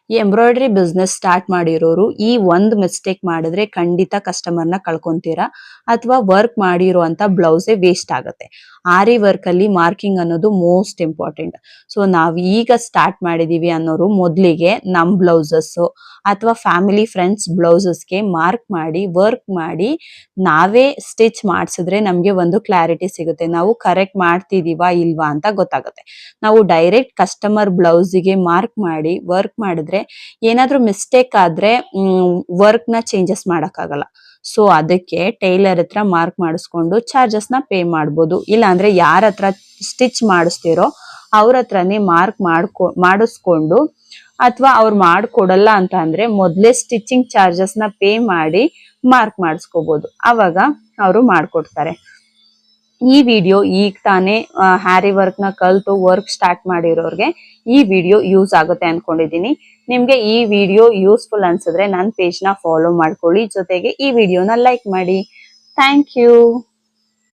ಈ embroidery business start ಮಾಡಿರೋರು ಈ ಒಂದು ಮಿಸ್ಟೇಕ್ ಮಾಡಿದ್ರೆ ಖಂಡಿತ ಕಸ್ಟಮರ್ನ ಕಳ್ಕೊಂತೀರಾ, ಅಥವಾ ವರ್ಕ್ ಮಾಡಿರುವಂತ ಬ್ಲೌಸೇ ವೇಸ್ಟ್ ಆಗುತ್ತೆ. ಆರಿ ವರ್ಕ್ ಅಲ್ಲಿ ಮಾರ್ಕಿಂಗ್ ಅನ್ನೋದು ಮೋಸ್ಟ್ ಇಂಪಾರ್ಟೆಂಟ್. ಸೊ ನಾವ್ ಈಗ ಸ್ಟಾರ್ಟ್ ಮಾಡಿದೀವಿ ಅನ್ನೋರು ಮೊದ್ಲಿಗೆ ನಮ್ ಬ್ಲೌಸಸ್ ಅಥವಾ ಫ್ಯಾಮಿಲಿ ಫ್ರೆಂಡ್ಸ್ ಬ್ಲೌಸಸ್ಗೆ ಮಾರ್ಕ್ ಮಾಡಿ ವರ್ಕ್ ಮಾಡಿ ನಾವೇ ಸ್ಟಿಚ್ ಮಾಡಿಸಿದ್ರೆ ನಮ್ಗೆ ಒಂದು ಕ್ಲಾರಿಟಿ ಸಿಗುತ್ತೆ, ನಾವು ಕರೆಕ್ಟ್ ಮಾಡ್ತಿದೀವಾ ಇಲ್ವಾ ಅಂತ ಗೊತ್ತಾಗುತ್ತೆ. ನಾವು ಡೈರೆಕ್ಟ್ ಕಸ್ಟಮರ್ ಬ್ಲೌಸಿಗೆ ಮಾರ್ಕ್ ಮಾಡಿ ವರ್ಕ್ ಮಾಡಿದ್ರೆ ಏನಾದ್ರೂ ಮಿಸ್ಟೇಕ್ ಆದ್ರೆ ವರ್ಕ್ ನ ಚೇಂಜಸ್ ಮಾಡಕ್ಕಾಗಲ್ಲ. ಸೊ ಅದಕ್ಕೆ ಟೈಲರ್ ಹತ್ರ ಮಾರ್ಕ್ ಮಾಡಿಸ್ಕೊಂಡು ಚಾರ್ಜಸ್ ನ ಪೇ ಮಾಡ್ಬೋದು. ಇಲ್ಲ ಅಂದ್ರೆ ಯಾರ ಹತ್ರ ಸ್ಟಿಚ್ ಮಾಡಿಸ್ತಿರೋ ಅವ್ರ ಹತ್ರನೇ ಮಾರ್ಕ್ ಮಾಡಿಸ್ಕೊಂಡು, ಅಥವಾ ಅವ್ರು ಮಾಡ್ಕೊಡಲ್ಲ ಅಂತ ಅಂದ್ರೆ ಮೊದ್ಲೇ ಸ್ಟಿಚಿಂಗ್ ಚಾರ್ಜಸ್ ನ ಪೇ ಮಾಡಿ ಮಾರ್ಕ್ ಮಾಡಿಸ್ಕೋಬಹುದು. ಅವಾಗ ಅವರು ಮಾಡ್ಕೊಡ್ತಾರೆ. ಈ ವಿಡಿಯೋ ಈಗ ತಾನೇ ಹ್ಯಾರಿ ವರ್ಕ್ ನ ಕಲ್ತು ವರ್ಕ್ ಸ್ಟಾರ್ಟ್ ಮಾಡಿರೋರ್ಗೆ ಈ ವಿಡಿಯೋ ಯೂಸ್ ಆಗುತ್ತೆ ಅನ್ಕೊಂಡಿದೀನಿ. ನಿಮ್ಗೆ ಈ ವಿಡಿಯೋ ಯೂಸ್ಫುಲ್ ಅನ್ಸಿದ್ರೆ ನನ್ನ ಪೇಜ್ ನ ಫಾಲೋ ಮಾಡ್ಕೊಳ್ಳಿ, ಜೊತೆಗೆ ಈ ವಿಡಿಯೋನ ಲೈಕ್ ಮಾಡಿ. Thank you.